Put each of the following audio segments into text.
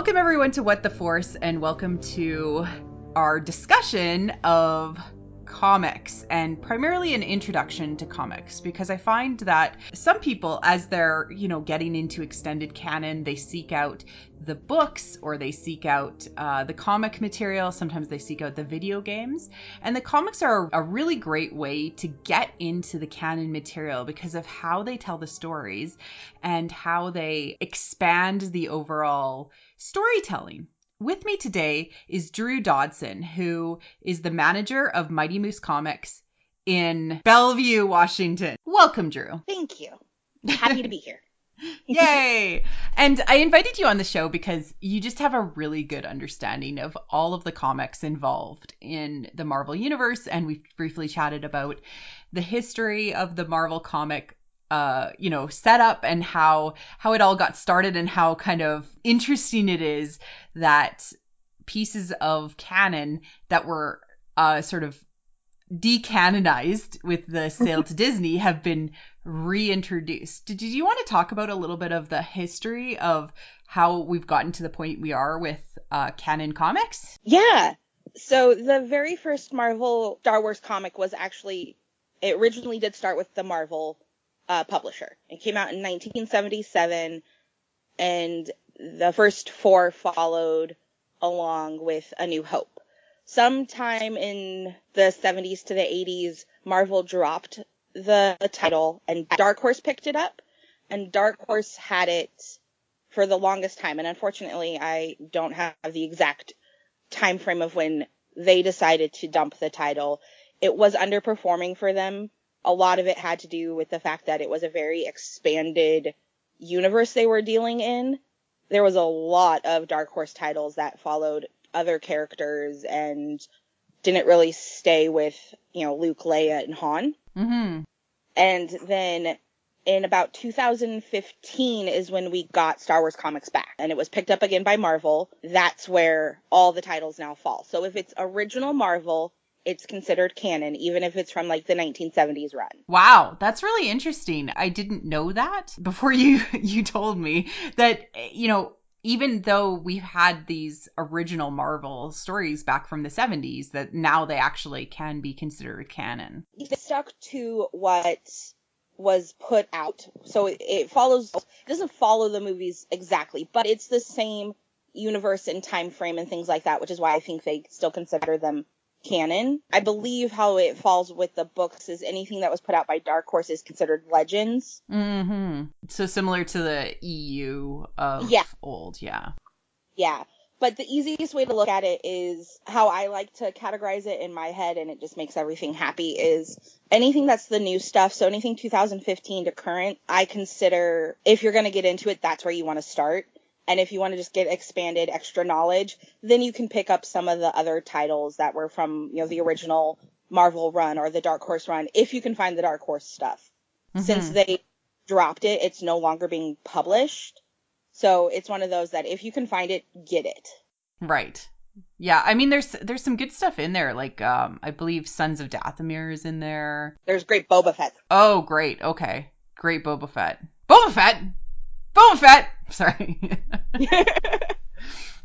Welcome everyone to What the Force, and welcome to our discussion of comics, and primarily an introduction to comics, because I find that some people, as they're, getting into extended canon, they seek out the books or they seek out the comic material. Sometimes they seek out the video games, and the comics are a really great way to get into the canon material because of how they tell the stories and how they expand the overall storytelling. With me today is Drew Dodson, who is the manager of Mighty Moose Comics in Bellevue, Washington. Welcome, Drew. Thank you. Happy to be here. Yay! And I invited you on the show because you just have a really good understanding of all of the comics involved in the Marvel Universe, and we've briefly chatted about the history of the Marvel comic setup and how it all got started, and how kind of interesting it is that pieces of canon that were sort of decanonized with the sale to Disney have been reintroduced. Did you want to talk about a little bit of the history of how we've gotten to the point we are with canon comics? Yeah. So the very first Marvel Star Wars comic was it originally did start with the Marvel publisher. It came out in 1977, and the first four followed along with A New Hope. Sometime in the 70s to the 80s, Marvel dropped the title and Dark Horse picked it up, and Dark Horse had it for the longest time. And unfortunately, I don't have the exact time frame of when they decided to dump the title. It was underperforming for them. A lot of it had to do with the fact that it was a very expanded universe they were dealing in. There was a lot of Dark Horse titles that followed other characters and didn't really stay with, Luke, Leia, and Han. Mm-hmm. And then in about 2015 is when we got Star Wars comics back, and it was picked up again by Marvel. That's where all the titles now fall. So if it's original Marvel, it's considered canon, even if it's from like the 1970s run. Wow, that's really interesting. I didn't know that before you told me that, even though we've had these original Marvel stories back from the 70s, that now they actually can be considered canon. It stuck to what was put out. So it doesn't follow the movies exactly, but it's the same universe and time frame and things like that, which is why I think they still consider them canon. I believe how it falls with the books is anything that was put out by Dark Horse is considered legends. Mm-hmm. So similar to the EU of old, yeah. Yeah. But the easiest way to look at it is how I like to categorize it in my head, and it just makes everything happy, is anything that's the new stuff. So anything 2015 to current, I consider, if you're going to get into it, that's where you want to start. And if you want to just get expanded extra knowledge, then you can pick up some of the other titles that were from, the original Marvel run or the Dark Horse run, if you can find the Dark Horse stuff. Mm-hmm. Since they dropped it, it's no longer being published. So it's one of those that if you can find it, get it. Right. Yeah, I mean, there's some good stuff in there. Like, I believe Sons of Dathomir is in there. There's great Boba Fett. Oh, great. Okay. Great Boba Fett. Boba Fett! Sorry.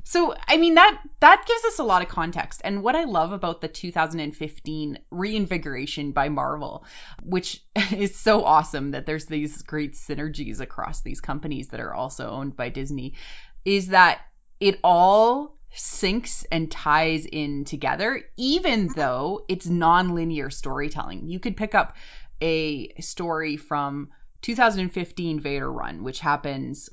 So, I mean, that gives us a lot of context. And what I love about the 2015 reinvigoration by Marvel, which is so awesome that there's these great synergies across these companies that are also owned by Disney, is that it all syncs and ties in together, even though it's non-linear storytelling. You could pick up a story from 2015 Vader run, which happens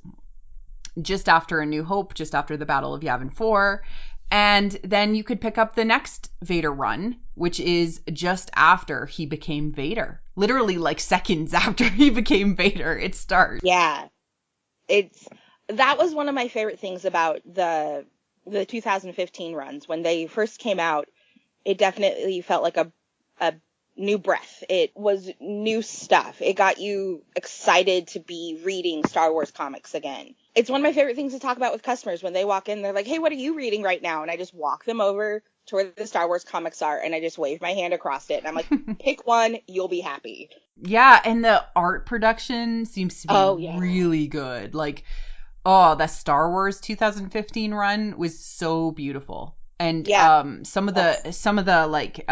just after A New Hope, just after the Battle of Yavin 4. And then you could pick up the next Vader run, which is just after he became Vader. Literally like seconds after he became Vader, it starts. Yeah. That was one of my favorite things about the 2015 runs. When they first came out, it definitely felt like a new breath. It was new stuff. It got you excited to be reading Star Wars comics again. It's one of my favorite things to talk about with customers. When they walk in, they're like, hey, what are you reading right now? And I just walk them over to where the Star Wars comics are, and I just wave my hand across it. And I'm like, pick one, you'll be happy. Yeah, and the art production seems to be really good. Like, Oh, the Star Wars 2015 run was so beautiful. And Yeah. some of the like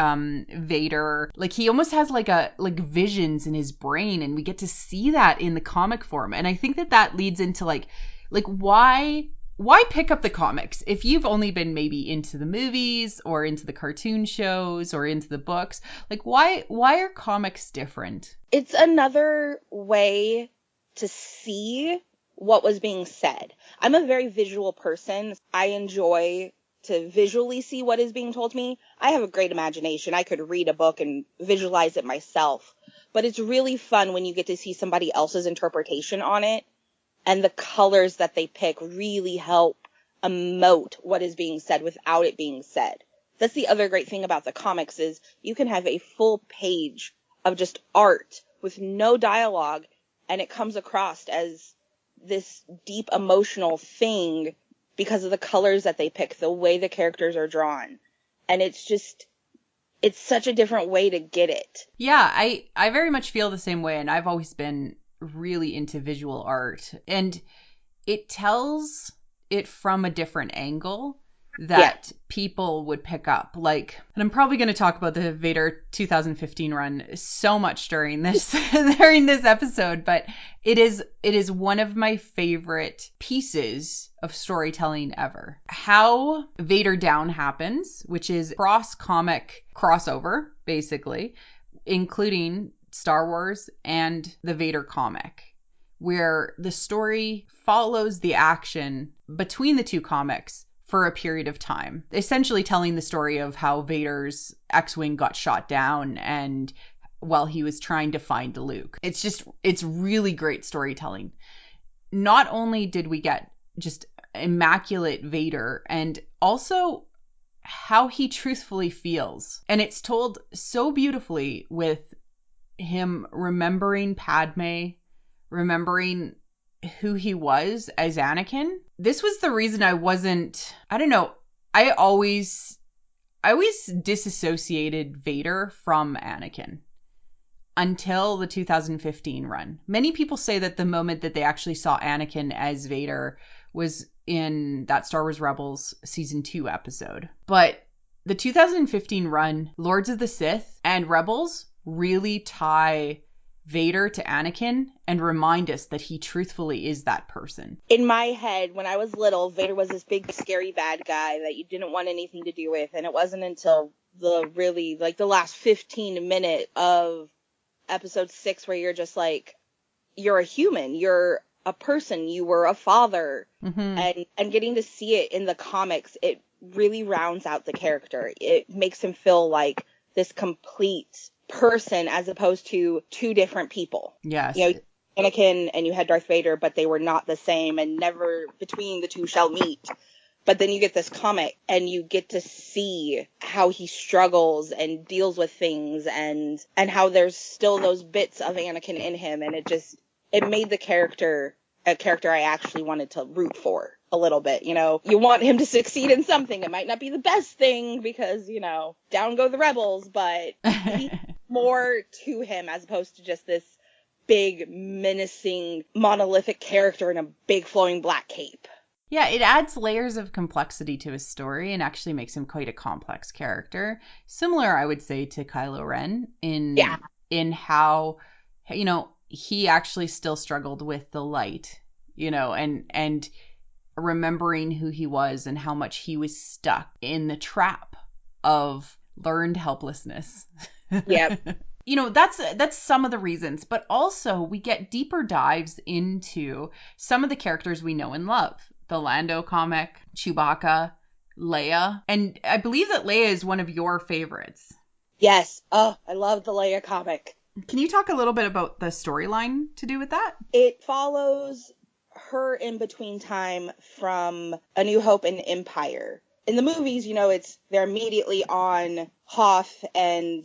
Vader, like he almost has like visions in his brain, and we get to see that in the comic form. And I think that leads into like why pick up the comics if you've only been maybe into the movies or into the cartoon shows or into the books? Like why are comics different? It's another way to see what was being said. I'm a very visual person. I enjoy to visually see what is being told to me. I have a great imagination. I could read a book and visualize it myself. But it's really fun when you get to see somebody else's interpretation on it, and the colors that they pick really help emote what is being said without it being said. That's the other great thing about the comics is you can have a full page of just art with no dialogue, and it comes across as this deep emotional thing because of the colors that they pick, the way the characters are drawn. And it's such a different way to get it. Yeah, I very much feel the same way, and I've always been really into visual art, and it tells it from a different angle that people would pick up. Like, and I'm probably going to talk about the Vader 2015 run so much during this during this episode, but it is one of my favorite pieces of storytelling ever. How Vader Down happens, which is cross comic crossover basically, including Star Wars and the Vader comic, where the story follows the action between the two comics for a period of time, essentially telling the story of how Vader's X-Wing got shot down and while he was trying to find Luke. It's really great storytelling. Not only did we get just immaculate Vader, and also how he truthfully feels. And it's told so beautifully with him remembering Padme, remembering who he was as Anakin. This was the reason I don't know, I always disassociated Vader from Anakin until the 2015 run. Many people say that the moment that they actually saw Anakin as Vader was in that Star Wars Rebels season 2 episode. But the 2015 run, Lords of the Sith and Rebels really tie Vader to Anakin and remind us that he truthfully is that person. In my head, when I was little, Vader was this big, scary, bad guy that you didn't want anything to do with. And it wasn't until the last 15 minutes of episode 6 where you're just like, you're a human, you're a person, you were a father. Mm-hmm. And getting to see it in the comics, it really rounds out the character. It makes him feel like this complete person as opposed to two different people. Yes. You know, Anakin and you had Darth Vader, but they were not the same, and never between the two shall meet. But then you get this comic and you get to see how he struggles and deals with things, and how there's still those bits of Anakin in him, and it made the character a character I actually wanted to root for a little bit. You know, you want him to succeed in something. It might not be the best thing because, you know, down go the rebels, but he's more to him as opposed to just this big, menacing, monolithic character in a big flowing black cape. Yeah, it adds layers of complexity to his story and actually makes him quite a complex character. Similar, I would say, to Kylo Ren in how, you know, he actually still struggled with the light, you know, and remembering who he was and how much he was stuck in the trap of learned helplessness. Yep. You know, that's some of the reasons, but also we get deeper dives into some of the characters we know and love. The Lando comic, Chewbacca, Leia, and I believe that Leia is one of your favorites. Yes. Oh, I love the Leia comic. Can you talk a little bit about the storyline to do with that? It follows her in between time from A New Hope and Empire. In the movies, you know, they're immediately on Hoth and,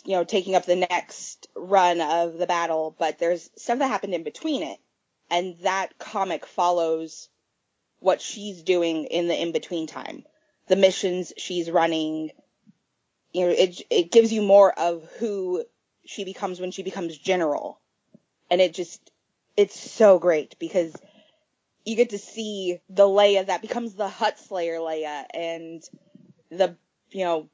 you know, taking up the next run of the battle, but there's stuff that happened in between it. And that comic follows what she's doing in the in-between time. The missions she's running, you know, it gives you more of who she becomes when she becomes general. And it's so great because you get to see the Leia that becomes the Hutt Slayer Leia, and the, you know,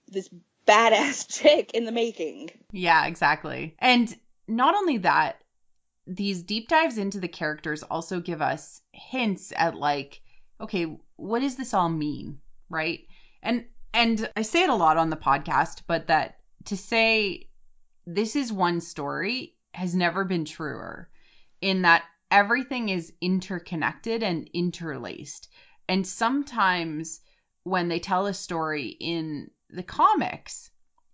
this badass chick in the making. Yeah, exactly. And not only that, these deep dives into the characters also give us hints at, like, okay, what does this all mean, right? And I say it a lot on the podcast, but that to say this is one story has never been truer, in that everything is interconnected and interlaced. And sometimes when they tell a story in the comics,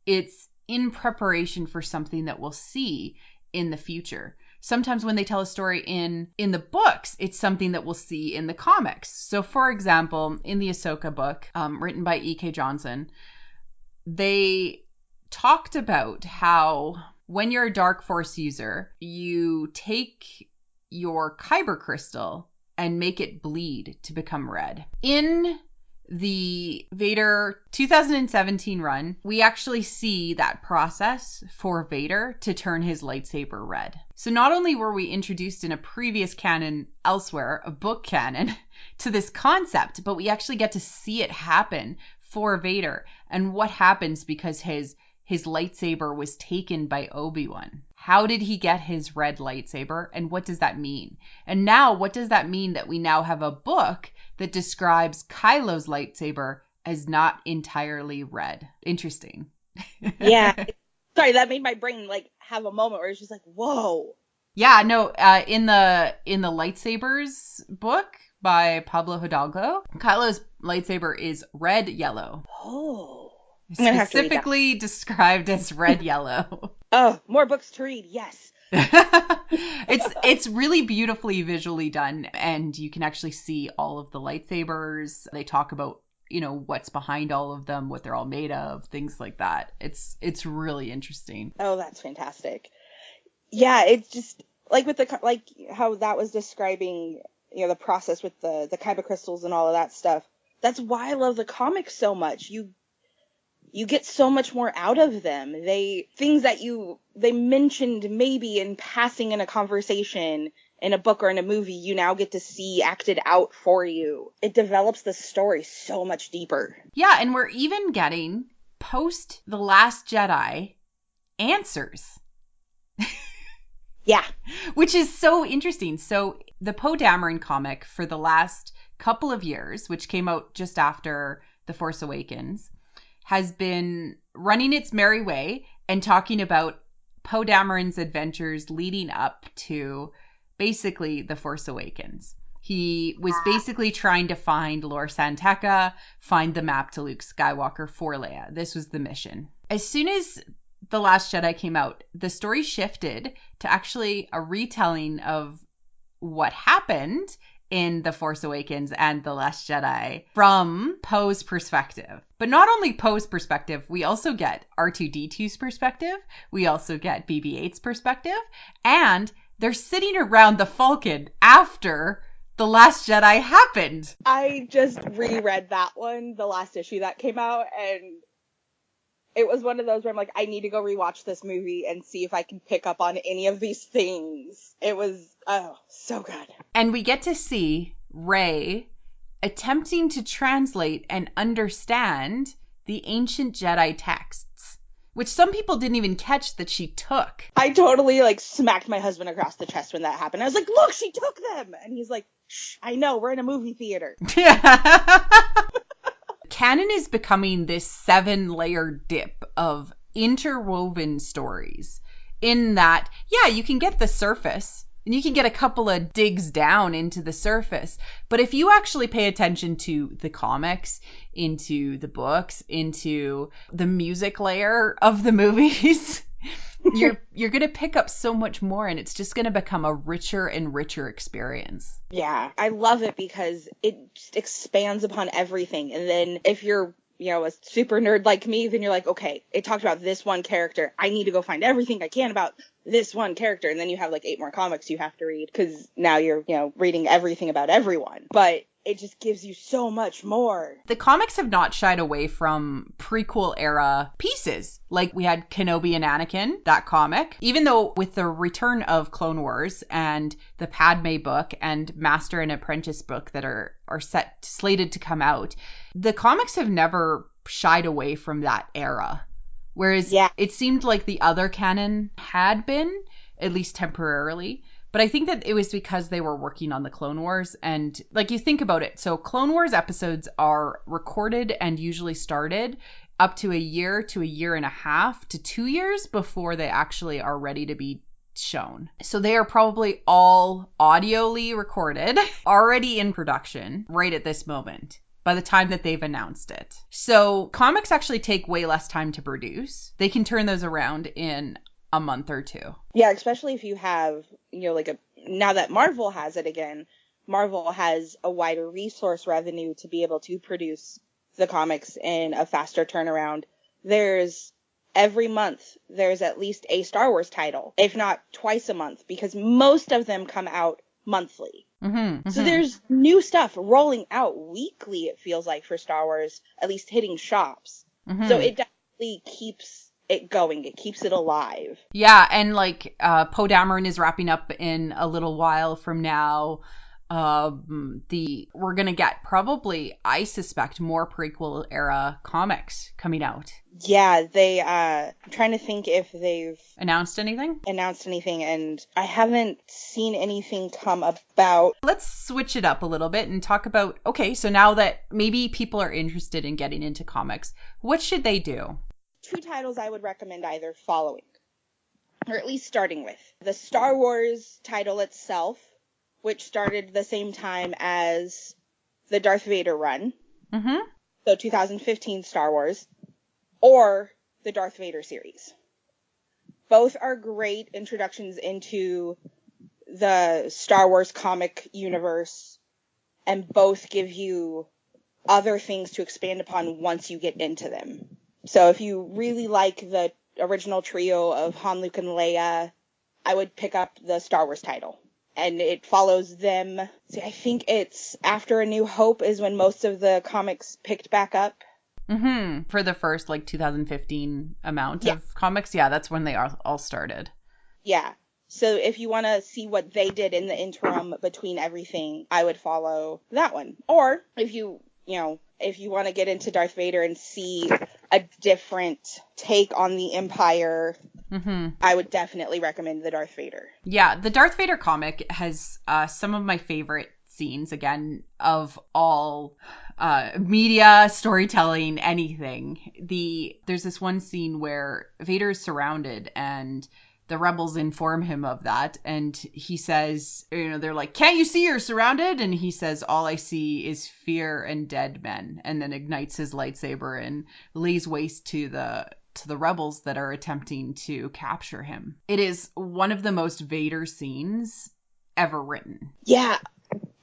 it's in preparation for something that we'll see in the future. Sometimes when they tell a story in the books, it's something that we'll see in the comics. So, for example, in the Ahsoka book, written by E.K. Johnson, they talked about how when you're a Dark Force user, you take your kyber crystal and make it bleed to become red. In the Vader 2017 run, we actually see that process for Vader to turn his lightsaber red. So not only were we introduced in a previous canon elsewhere, a book canon, to this concept, but we actually get to see it happen for Vader and what happens because his lightsaber was taken by Obi-Wan. How did he get his red lightsaber, and what does that mean? And now, what does that mean that we now have a book that describes Kylo's lightsaber as not entirely red? Interesting. Yeah. Sorry, that made my brain like have a moment where it's just like, whoa. Yeah, no, in the lightsabers book by Pablo Hidalgo, Kylo's lightsaber is red yellow. Oh. Specifically described as red yellow. Oh, more books to read. Yes. It's really beautifully visually done, and you can actually see all of the lightsabers. They talk about, you know, what's behind all of them, what they're all made of, things like that. It's really interesting. Oh, that's fantastic. Yeah, it's just like with the like how that was describing, you know, the process with the kyber crystals and all of that stuff. That's why I love the comics so much. You get so much more out of them. Things that they mentioned maybe in passing in a conversation in a book or in a movie, you now get to see acted out for you. It develops the story so much deeper. Yeah, and we're even getting post The Last Jedi answers. Yeah. Which is so interesting. So the Poe Dameron comic for the last couple of years, which came out just after The Force Awakens, has been running its merry way and talking about Poe Dameron's adventures leading up to basically The Force Awakens. He was basically trying to find Lor San Tekka, find the map to Luke Skywalker for Leia. This was the mission. As soon as The Last Jedi came out, the story shifted to actually a retelling of what happened in The Force Awakens and The Last Jedi from Poe's perspective. But not only Poe's perspective, we also get R2-D2's perspective, we also get BB-8's perspective, and they're sitting around the Falcon after The Last Jedi happened. I just reread that one, the last issue that came out, and it was one of those where I'm like, I need to go rewatch this movie and see if I can pick up on any of these things. It was, oh, so good. And we get to see Rey attempting to translate and understand the ancient Jedi texts, which some people didn't even catch that she took. I totally, like, smacked my husband across the chest when that happened. I was like, look, she took them! And he's like, shh, I know, we're in a movie theater. Canon is becoming this 7-layer dip of interwoven stories, in that, yeah, you can get the surface and you can get a couple of digs down into the surface. But if you actually pay attention to the comics, into the books, into the music layer of the movies, you're going to pick up so much more, and it's just going to become a richer and richer experience. Yeah, I love it because it just expands upon everything. And then if you're, you know, a super nerd like me, then you're like, okay, it talked about this one character. I need to go find everything I can about this one character. And then you have like 8 more comics you have to read because now you're, you know, reading everything about everyone. But it just gives you so much more. The comics have not shied away from prequel era pieces. Like we had Kenobi and Anakin, that comic. Even though with the return of Clone Wars and the Padme book and Master and Apprentice book that are slated to come out, the comics have never shied away from that era. Whereas it seemed like the other canon had been, at least temporarily. But I think that it was because they were working on the Clone Wars. And like you think about it. So Clone Wars episodes are recorded and usually started up to a year and a half to 2 years before they actually are ready to be shown. So they are probably all audioly recorded, already in production right at this moment by the time that they've announced it. So comics actually take way less time to produce. They can turn those around in a month or two. Yeah, especially if you have, now that Marvel has it again, Marvel has a wider resource revenue to be able to produce the comics in a faster turnaround. Every month, there's at least a Star Wars title, if not twice a month, because most of them come out monthly. So there's new stuff rolling out weekly, it feels like, for Star Wars, at least hitting shops. So it definitely keeps it going. It keeps it alive. Yeah, and like Poe Dameron is wrapping up in a little while from now. We're gonna get probably, I suspect, more prequel era comics coming out. Yeah, I'm trying to think if they've announced anything, and I haven't seen anything come about. Let's switch it up a little bit and talk about, okay, so now that maybe people are interested in getting into comics, what should they do? 2 titles I would recommend either following, or at least starting with. The Star Wars title itself, which started the same time as the Darth Vader run. So 2015 Star Wars, or the Darth Vader series. Both are great introductions into the Star Wars comic universe, and both give you other things to expand upon once you get into them. So if you really like the original trio of Han, Luke, and Leia, I would pick up the Star Wars title. And it follows them. See, I think it's after A New Hope is when most of the comics picked back up. For the first, 2015 amount of comics. Yeah, that's when they all started. Yeah. So if you want to see what they did in the interim between everything, I would follow that one. Or if you want to get into Darth Vader and see a different take on the Empire, I would definitely recommend the Darth Vader. Yeah, the Darth Vader comic has some of my favorite scenes, again, of all media, storytelling, anything. There's this one scene where Vader is surrounded and the rebels inform him of that, and he says, they're like, "Can't you see you're surrounded?" And he says, "All I see is fear and dead men," and then ignites his lightsaber and lays waste to the rebels that are attempting to capture him. It is one of the most Vader scenes ever written. Yeah.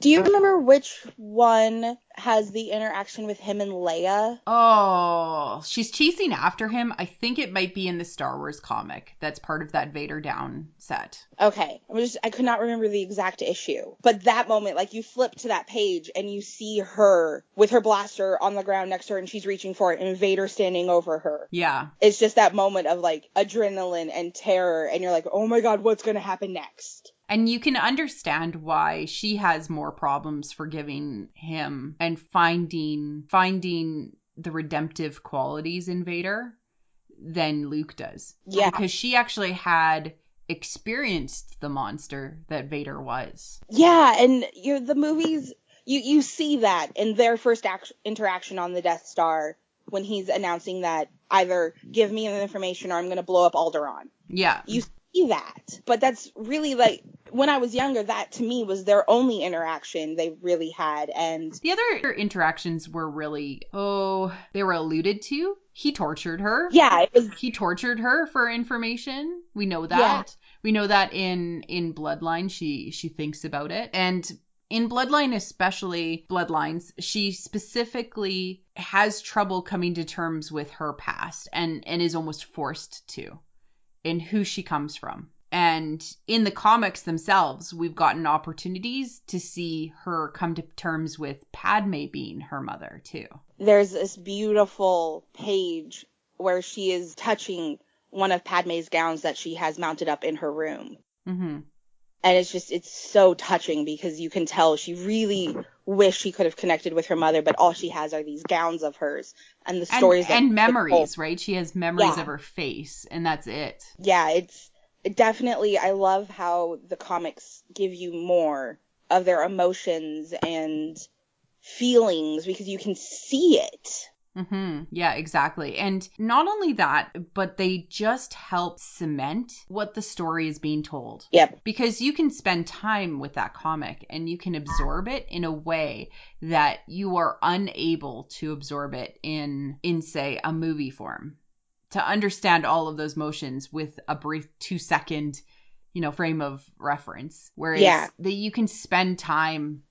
Do you remember which one has the interaction with him and Leia? Oh, she's chasing after him. I think it might be in the Star Wars comic. That's part of that Vader Down set. Okay. I could not remember the exact issue. But that moment, you flip to that page and you see her with her blaster on the ground next to her and she's reaching for it and Vader standing over her. Yeah. It's just that moment of adrenaline and terror and you're like, oh my God, what's going to happen next? And you can understand why she has more problems forgiving him and finding the redemptive qualities in Vader than Luke does. Yeah. Because she actually had experienced the monster that Vader was. Yeah, and the movies, you see that in their first interaction on the Death Star when he's announcing that either give me the information or I'm going to blow up Alderaan. Yeah. You see that. But that's really when I was younger, that to me was their only interaction they really had. And the other interactions were really, they were alluded to. He tortured her. Yeah. He tortured her for information. We know that. Yeah. We know that in Bloodline, she thinks about it. And in Bloodline, especially Bloodlines, she specifically has trouble coming to terms with her past and is almost forced to in who she comes from. And in the comics themselves, we've gotten opportunities to see her come to terms with Padme being her mother, too. There's this beautiful page where she is touching one of Padme's gowns that she has mounted up in her room. Mm-hmm. And it's so touching because you can tell she really wished she could have connected with her mother, but all she has are these gowns of hers and the stories and memories, right? She has memories of her face, and that's it. Yeah, it's definitely, I love how the comics give you more of their emotions and feelings because you can see it. Mm-hmm. Yeah, exactly. And not only that, but they just help cement what the story is being told. Yep. Because you can spend time with that comic and you can absorb it in a way that you are unable to absorb it in say, a movie form. To understand all of those motions with a brief 2-second, frame of reference. Whereas you can spend time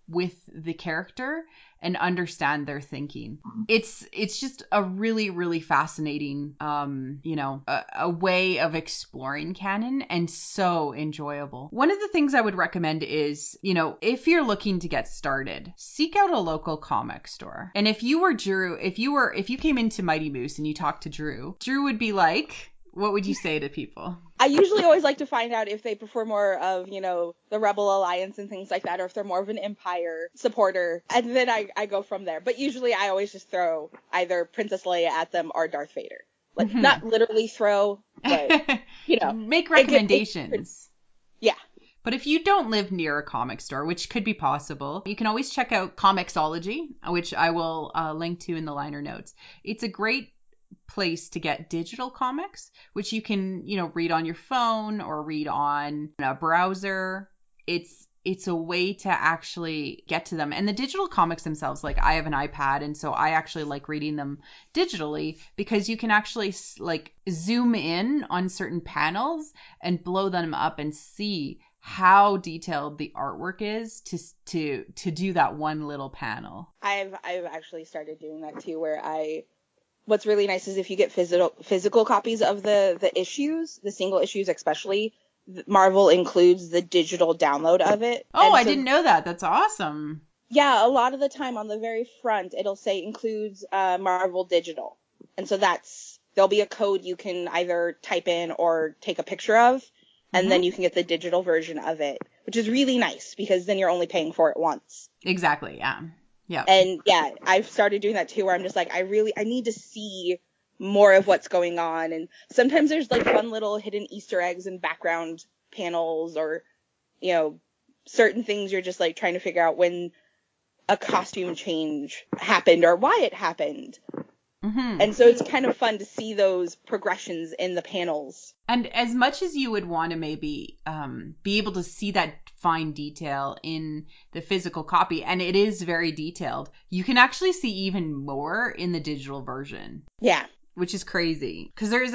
with the character and understand their thinking. It's just a really, really fascinating, a way of exploring canon, and so enjoyable. One of the things I would recommend is, if you're looking to get started, seek out a local comic store. And if you were Drew, if you came into Mighty Moose and you talked to Drew would be like, what would you say to people? I usually always like to find out if they prefer more of, the Rebel Alliance and things like that, or if they're more of an Empire supporter. And then I go from there. But usually I always just throw either Princess Leia at them or Darth Vader. Like, not literally throw, but, Make recommendations. Yeah. But if you don't live near a comic store, which could be possible, you can always check out Comixology, which I will link to in the liner notes. It's a great place to get digital comics, which you can, read on your phone or read on a browser. It's a way to actually get to them. And the digital comics themselves, like I have an iPad, and so I actually like reading them digitally because you can actually like zoom in on certain panels and blow them up and see how detailed the artwork is to do that one little panel. I've actually started doing that too, where what's really nice is if you get physical copies of the issues, the single issues especially, Marvel includes the digital download of it. Oh, I didn't know that. That's awesome. Yeah, a lot of the time on the very front, it'll say includes Marvel Digital. And so there'll be a code you can either type in or take a picture of, and then you can get the digital version of it, which is really nice because then you're only paying for it once. Exactly, yeah. Yeah. And yeah, I've started doing that too, where I'm just like, I need to see more of what's going on. And sometimes there's like fun little hidden Easter eggs and background panels, or, certain things you're just like trying to figure out when a costume change happened or why it happened. Mm-hmm. And so it's kind of fun to see those progressions in the panels. And as much as you would want to maybe be able to see that fine detail in the physical copy, and it is very detailed, you can actually see even more in the digital version. Yeah. Which is crazy. Because there's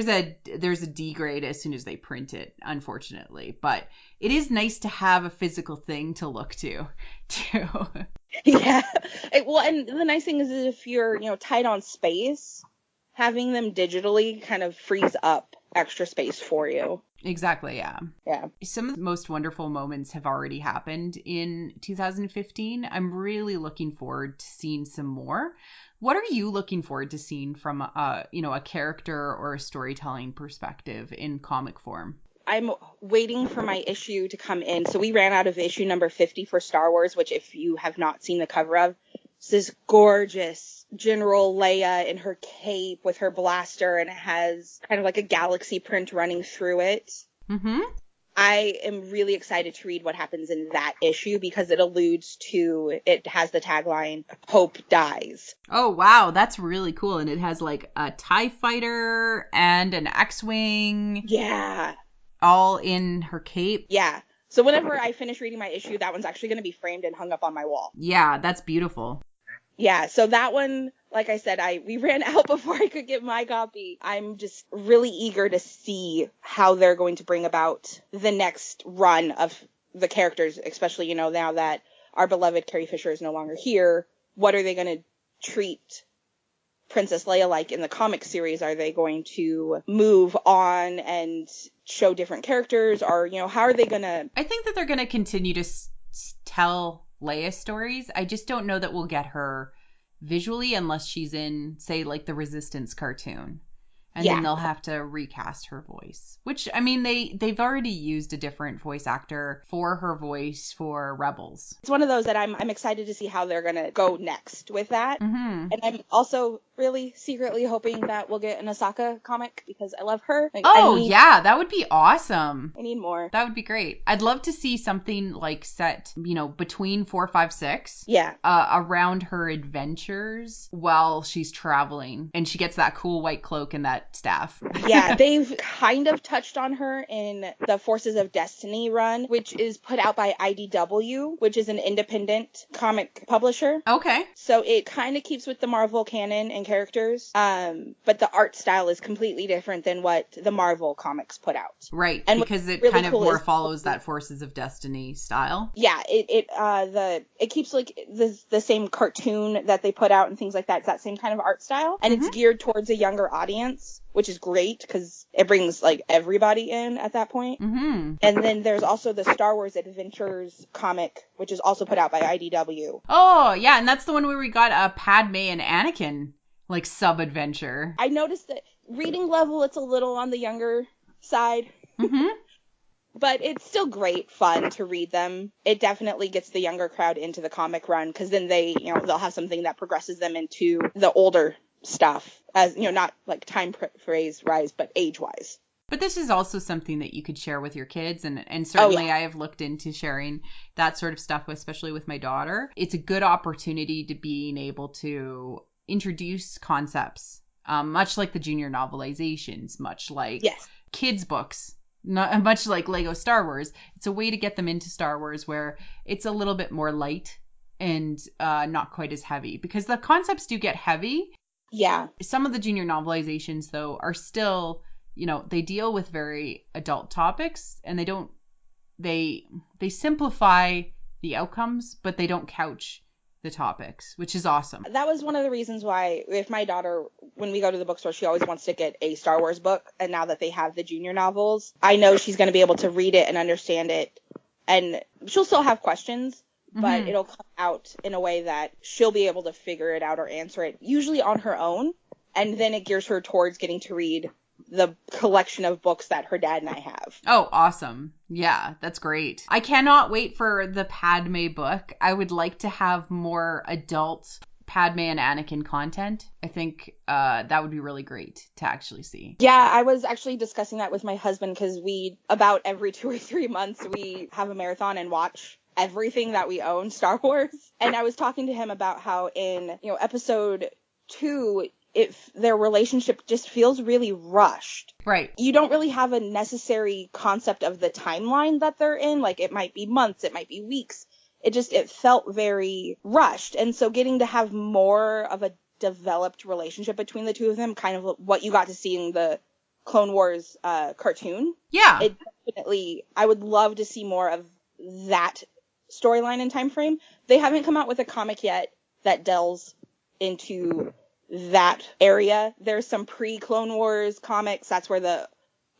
a degrade as soon as they print it, unfortunately. But it is nice to have a physical thing to look to, too. Yeah. And the nice thing is if you're, tight on space, having them digitally kind of frees up extra space for you. Exactly, yeah. Yeah. Some of the most wonderful moments have already happened in 2015. I'm really looking forward to seeing some more. What are you looking forward to seeing from a character or a storytelling perspective in comic form? I'm waiting for my issue to come in. So we ran out of issue number 50 for Star Wars, which if you have not seen the cover of, it's this gorgeous General Leia in her cape with her blaster, and it has kind of like a galaxy print running through it. Mm-hmm. I am really excited to read what happens in that issue because it has the tagline, Hope Dies. Oh, wow. That's really cool. And it has like a TIE fighter and an X-Wing. Yeah. All in her cape. Yeah. So whenever I finish reading my issue, that one's actually going to be framed and hung up on my wall. Yeah, that's beautiful. Yeah, so that one, like I said, we ran out before I could get my copy. I'm just really eager to see how they're going to bring about the next run of the characters, especially, now that our beloved Carrie Fisher is no longer here. What are they going to treat Princess Leia like in the comic series? Are they going to move on and show different characters, or, how are they gonna... I think that they're going to continue to tell Leia stories. I just don't know that we'll get her visually unless she's in, say, like the Resistance cartoon. And then they'll have to recast her voice, which, I mean, they've already used a different voice actor for her voice for Rebels. It's one of those that I'm excited to see how they're going to go next with that. Mm-hmm. And I'm also really secretly hoping that we'll get an Ahsoka comic because I love her. Like, yeah, that would be awesome. I need more. That would be great. I'd love to see something like set, between 4, 5, 6. Yeah. Around her adventures while she's traveling. And she gets that cool white cloak and that staff. Yeah, they've kind of touched on her in the Forces of Destiny run, which is put out by IDW, which is an independent comic publisher. Okay. So it kind of keeps with the Marvel canon and characters, but the art style is completely different than what the Marvel comics put out. Right, and because it really kind of cool more follows that Forces of Destiny style. Yeah, it keeps like the same cartoon that they put out and things like that. It's that same kind of art style, and it's geared towards a younger audience, which is great because it brings like everybody in at that point. Mm-hmm. And then there's also the Star Wars Adventures comic, which is also put out by IDW. Oh, yeah, and that's the one where we got a Padme and Anakin like sub-adventure. I noticed that reading level, it's a little on the younger side. Mm-hmm. But it's still great fun to read them. It definitely gets the younger crowd into the comic run because then they'll have something that progresses them into the older stuff, as not like time phrase wise, but age wise. But this is also something that you could share with your kids, and certainly I have looked into sharing that sort of stuff, especially with my daughter. It's a good opportunity to being able to introduce concepts, much like the junior novelizations, much like kids' books. Not much like Lego Star Wars. It's a way to get them into Star Wars where it's a little bit more light and not quite as heavy, because the concepts do get heavy. Yeah. Some of the junior novelizations, though, are still, they deal with very adult topics, and they simplify the outcomes, but they don't couch the topics, which is awesome. That was one of the reasons why, if my daughter, when we go to the bookstore, she always wants to get a Star Wars book. And now that they have the junior novels, I know she's going to be able to read it and understand it. And she'll still have questions, but it'll come out in a way that she'll be able to figure it out or answer it, usually on her own. And then it gears her towards getting to read the collection of books that her dad and I have. Oh, awesome. Yeah, that's great. I cannot wait for the Padme book. I would like to have more adult Padme and Anakin content. I think that would be really great to actually see. Yeah, I was actually discussing that with my husband because about every 2 or 3 months, we have a marathon and watch everything that we own Star Wars. And I was talking to him about how in, episode 2, if their relationship just feels really rushed. Right. You don't really have a necessary concept of the timeline that they're in. Like, it might be months, it might be weeks. It felt very rushed. And so getting to have more of a developed relationship between the two of them, kind of what you got to see in the Clone Wars cartoon. Yeah. It definitely, I would love to see more of that storyline and time frame. They haven't come out with a comic yet that delves into that area. There's some pre-Clone Wars comics. That's where the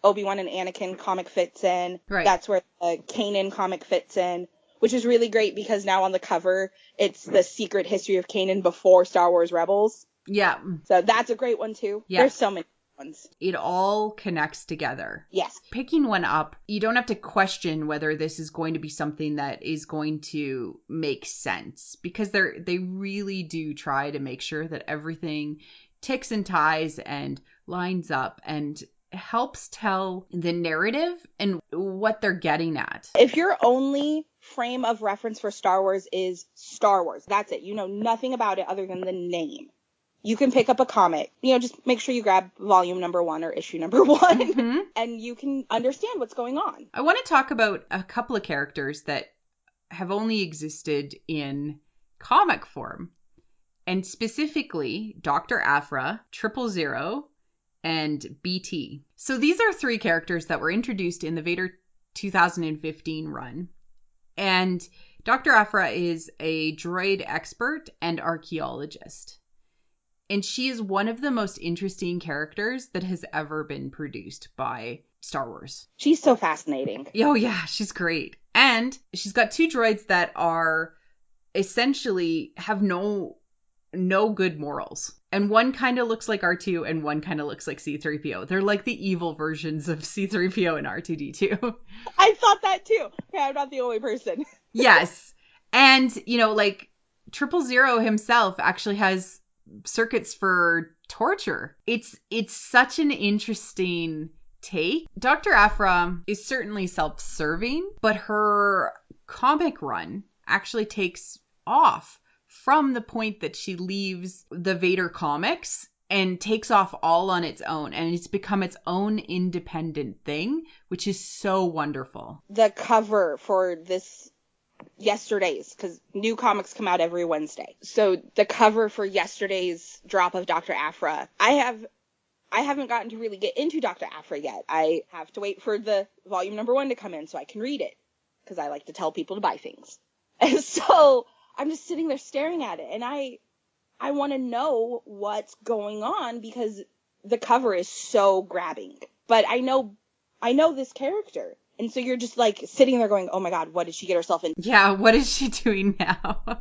Obi-Wan and Anakin comic fits in. Right. That's where the Kanan comic fits in, which is really great because now on the cover, it's the secret history of Kanan before Star Wars Rebels. Yeah. So that's a great one too. Yeah. There's so many ones. It all connects together. Yes. Picking one up, you don't have to question whether this is going to be something that is going to make sense, because they really do try to make sure that everything ticks and ties and lines up and helps tell the narrative and what they're getting at. If your only frame of reference for Star Wars is Star Wars, that's it. You know nothing about it other than the name. You can pick up a comic, just make sure you grab volume number 1 or issue number 1 and you can understand what's going on. I want to talk about a couple of characters that have only existed in comic form, and specifically Dr. Aphra, 000, and BT. So these are 3 characters that were introduced in the Vader 2015 run. And Dr. Aphra is a droid expert and archaeologist. And she is one of the most interesting characters that has ever been produced by Star Wars. She's so fascinating. Oh yeah, she's great. And she's got 2 droids that are essentially have no good morals. And one kind of looks like R2 and one kind of looks like C-3PO. They're like the evil versions of C-3PO and R2-D2. I thought that too. Okay, I'm not the only person. Yes. And, you know, like 000 himself actually has circuits for torture. It's such an interesting take. Dr. Aphra is certainly self-serving, but her comic run actually takes off from the point that she leaves the Vader comics and takes off all on its own, and it's become its own independent thing, which is so wonderful. The cover for this yesterday's, because new comics come out every Wednesday. So the cover for yesterday's drop of Dr. Aphra, I haven't gotten to really get into Dr. Aphra yet. I have to wait for the volume number 1 to come in so I can read it, because I like to tell people to buy things. And so I'm just sitting there staring at it, and I want to know what's going on because the cover is so grabbing. But I know this character. And so you're just like sitting there going, oh my God, what did she get herself into? Yeah, what is she doing now?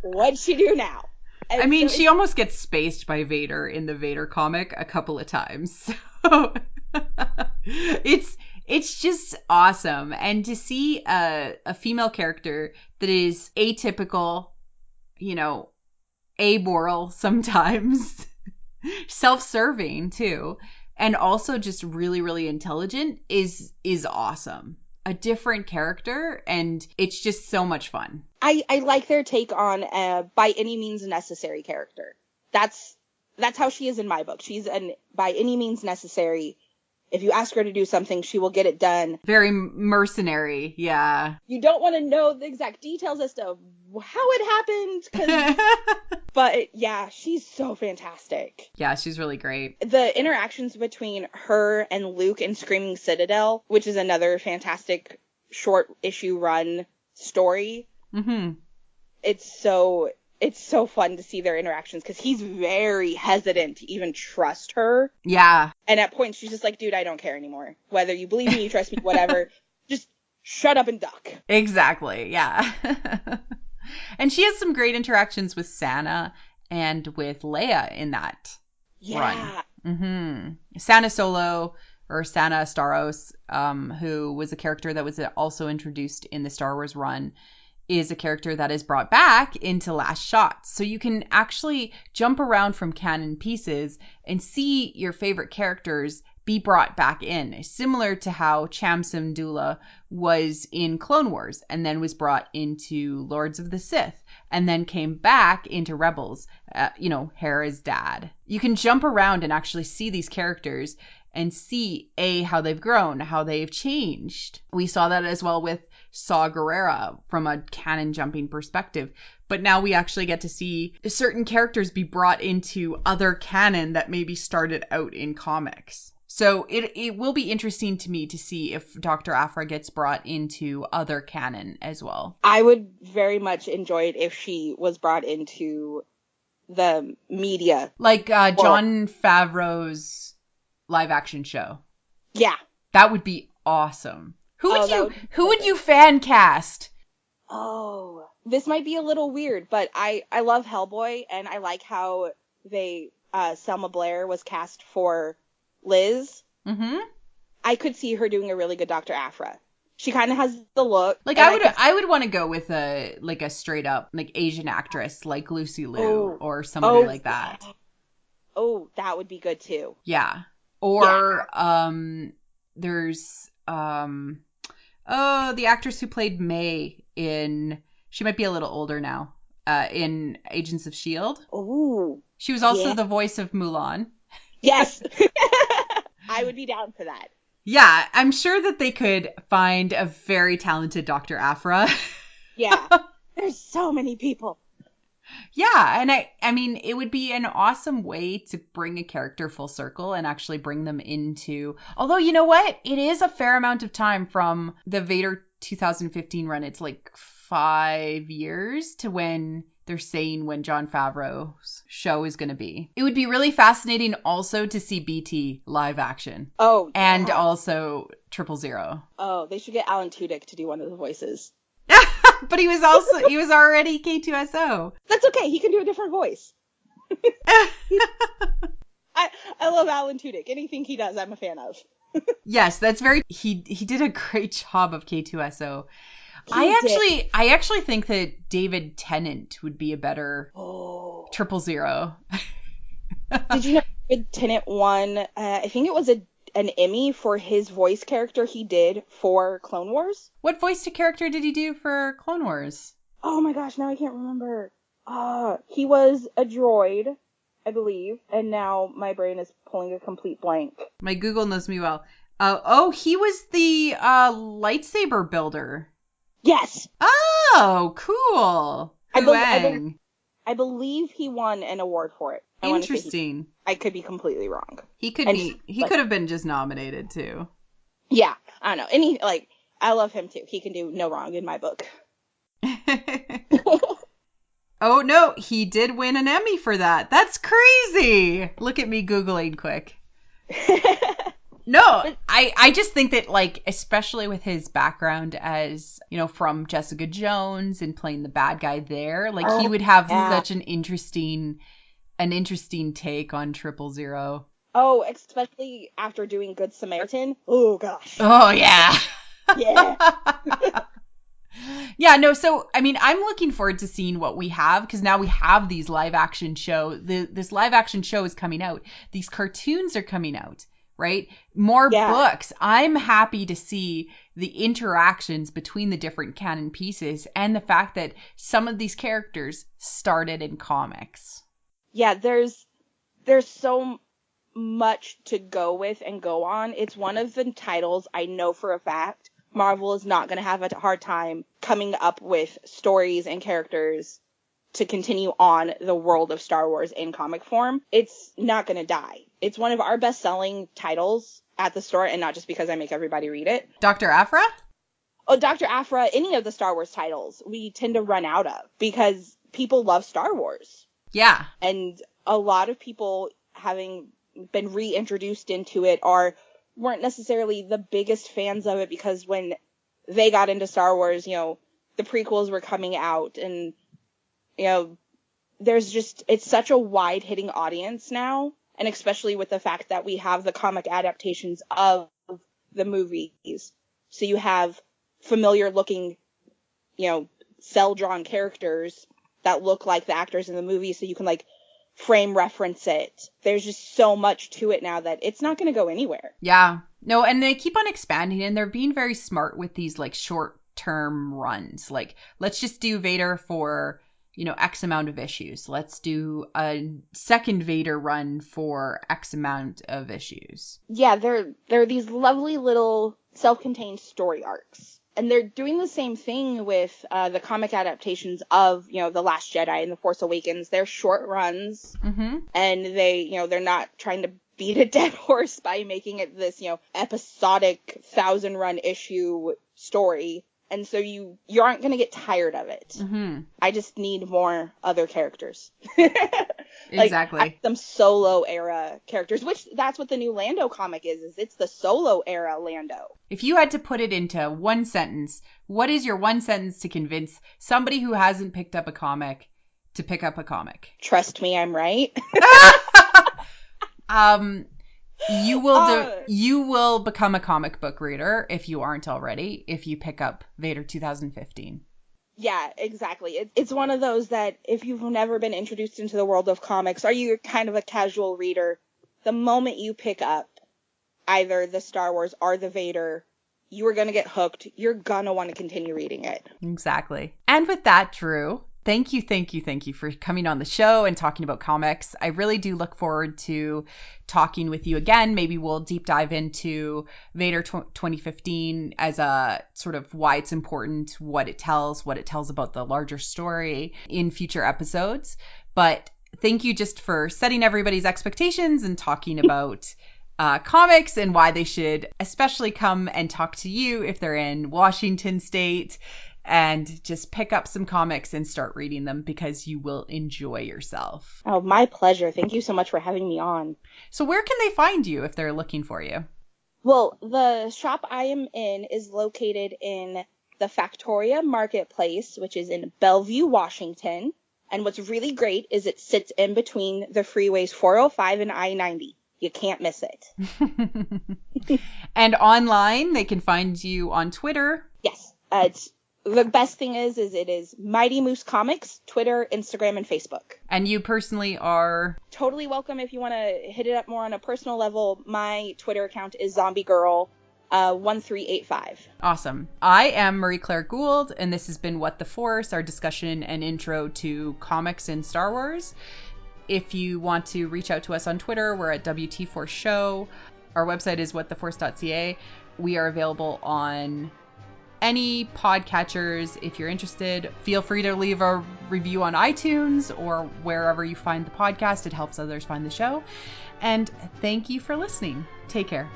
What'd she do now? And I mean, so she almost gets spaced by Vader in the Vader comic a couple of times. So it's just awesome. And to see a female character that is atypical, you know, amoral sometimes, self-serving too, and also just really, really intelligent is awesome. A different character, and it's just so much fun. I like their take on by any means necessary character. That's how she is in my book. She's an by any means necessary. If you ask her to do something, she will get it done. Very mercenary, yeah. You don't want to know the exact details as to how it happened, but yeah, she's so fantastic. Yeah, she's really great. The interactions between her and Luke in Screaming Citadel, which is another fantastic short issue run story. Mm-hmm. It's so fun to see their interactions because he's very hesitant to even trust her. Yeah. And at points, she's just like, dude, I don't care anymore. Whether you believe me, you trust me, whatever. Just shut up and duck. Exactly. Yeah. And she has some great interactions with Sana and with Leia in that run. Mm-hmm. Sana Solo, or Sana Staros, who was a character that was also introduced in the Star Wars run, is a character that is brought back into Last Shot. So you can actually jump around from canon pieces and see your favorite characters be brought back in, similar to how Cham Syndulla was in Clone Wars and then was brought into Lords of the Sith and then came back into Rebels, Hera's dad. You can jump around and actually see these characters and see how they've grown, how they've changed. We saw that as well with Saw Gerrera from a canon jumping perspective. But now we actually get to see certain characters be brought into other canon that maybe started out in comics. So it will be interesting to me to see if Dr. Aphra gets brought into other canon as well. I would very much enjoy it if she was brought into the media. Like Jon Favreau's live action show. Yeah. That would be awesome. Who would you fan cast? Oh, this might be a little weird, but I love Hellboy, and I like how Selma Blair was cast for Liz. Mm-hmm. I could see her doing a really good Dr. Aphra. She kind of has the look. Like I would want to go with a straight up like Asian actress like Lucy Liu or somebody like that. Oh, that would be good too. Yeah. Or there's the actress who played May she might be a little older now, in Agents of S.H.I.E.L.D. Ooh. She was also the voice of Mulan. Yes. I would be down for that. Yeah, I'm sure that they could find a very talented Dr. Aphra. Yeah. There's so many people. Yeah, and I mean, it would be an awesome way to bring a character full circle and actually bring them into... Although, you know what? It is a fair amount of time from the Vader 2015 run. It's like 5 years to when they're saying when Jon Favreau's show is going to be. It would be really fascinating also to see BT live action. Oh, yeah. And also 000. Oh, they should get Alan Tudyk to do one of the voices. But he was already K2SO. That's okay. He can do a different voice. I love Alan Tudyk. Anything he does, I'm a fan of. Yes, that's very. He did a great job of K2SO. I actually think that David Tennant would be a better 000. Did you know David Tennant won? I think it was an Emmy for his voice character he did for Clone Wars. What voice to character did he do for Clone Wars? Oh my gosh, now I can't remember. He was a droid, I believe, and now my brain is pulling a complete blank. My Google knows me well. He was the lightsaber builder. Yes. Oh, cool. I believe he won an award for it. Interesting. I could be completely wrong. He could have been just nominated too. Yeah, I don't know. I love him too. He can do no wrong in my book. Oh no, he did win an Emmy for that. That's crazy. Look at me Googling quick. No, I just think that, like, especially with his background as, you know, from Jessica Jones and playing the bad guy there, like, he would have such an interesting take on 000. Oh, especially after doing Good Samaritan. Oh gosh. Oh yeah. Yeah. Yeah, no, so, I mean, I'm looking forward to seeing what we have, because now we have these live action show. This live action show is coming out. These cartoons are coming out. Right? More books. I'm happy to see the interactions between the different canon pieces and the fact that some of these characters started in comics. Yeah, there's so much to go with and go on. It's one of the titles I know for a fact Marvel is not going to have a hard time coming up with stories and characters to continue on the world of Star Wars in comic form. It's not going to die. It's one of our best-selling titles at the store, and not just because I make everybody read it. Dr. Aphra? Oh, Dr. Aphra, any of the Star Wars titles, we tend to run out of because people love Star Wars. Yeah. And a lot of people, having been reintroduced into it, weren't necessarily the biggest fans of it because when they got into Star Wars, you know, the prequels were coming out, and you know, it's such a wide-hitting audience now, and especially with the fact that we have the comic adaptations of the movies. So you have familiar-looking, you know, cel-drawn characters that look like the actors in the movie, so you can, like, frame reference it. There's just so much to it now that it's not going to go anywhere. Yeah. No, and they keep on expanding, and they're being very smart with these, like, short-term runs. Like, let's just do Vader for, you know, X amount of issues. Let's do a second Vader run for X amount of issues. Yeah, they're these lovely little self-contained story arcs. And they're doing the same thing with the comic adaptations of, you know, The Last Jedi and The Force Awakens. They're short runs, and they're not trying to beat a dead horse by making it this, you know, episodic 1,000-run issue story. And so you aren't going to get tired of it. Mm-hmm. I just need more other characters. Exactly. Some solo era characters, which that's what the new Lando comic is it's the solo era Lando. If you had to put it into one sentence, what is your one sentence to convince somebody who hasn't picked up a comic to pick up a comic? Trust me, I'm right. You will become a comic book reader if you aren't already, if you pick up Vader 2015. Yeah, exactly. It's one of those that if you've never been introduced into the world of comics, or you're kind of a casual reader, the moment you pick up either the Star Wars or the Vader, you are going to get hooked. You're going to want to continue reading it. Exactly. And with that, Drew, thank you for coming on the show and talking about comics. I really do look forward to talking with you again. Maybe we'll deep dive into Vader 2015 as a sort of why it's important, what it tells about the larger story in future episodes. But thank you just for setting everybody's expectations and talking about comics and why they should especially come and talk to you if they're in Washington State. and just pick up some comics and start reading them because you will enjoy yourself. Oh, my pleasure. Thank you so much for having me on. So where can they find you if they're looking for you? Well, the shop I am in is located in the Factoria Marketplace, which is in Bellevue, Washington. And what's really great is it sits in between the freeways 405 and I-90. You can't miss it. And online, they can find you on Twitter. Yes. It's the best thing is it is Mighty Moose Comics, Twitter, Instagram, and Facebook. And you personally are totally welcome if you want to hit it up more on a personal level. My Twitter account is Zombie Girl 1385. Awesome. I am Marie Claire Gould, and this has been What the Force, our discussion and intro to comics and Star Wars. If you want to reach out to us on Twitter, we're at WT4 Show. Our website is whattheforce.ca. We are available on any podcatchers. If you're interested, feel free to leave a review on iTunes or wherever you find the podcast. It helps others find the show. And thank you for listening. Take care.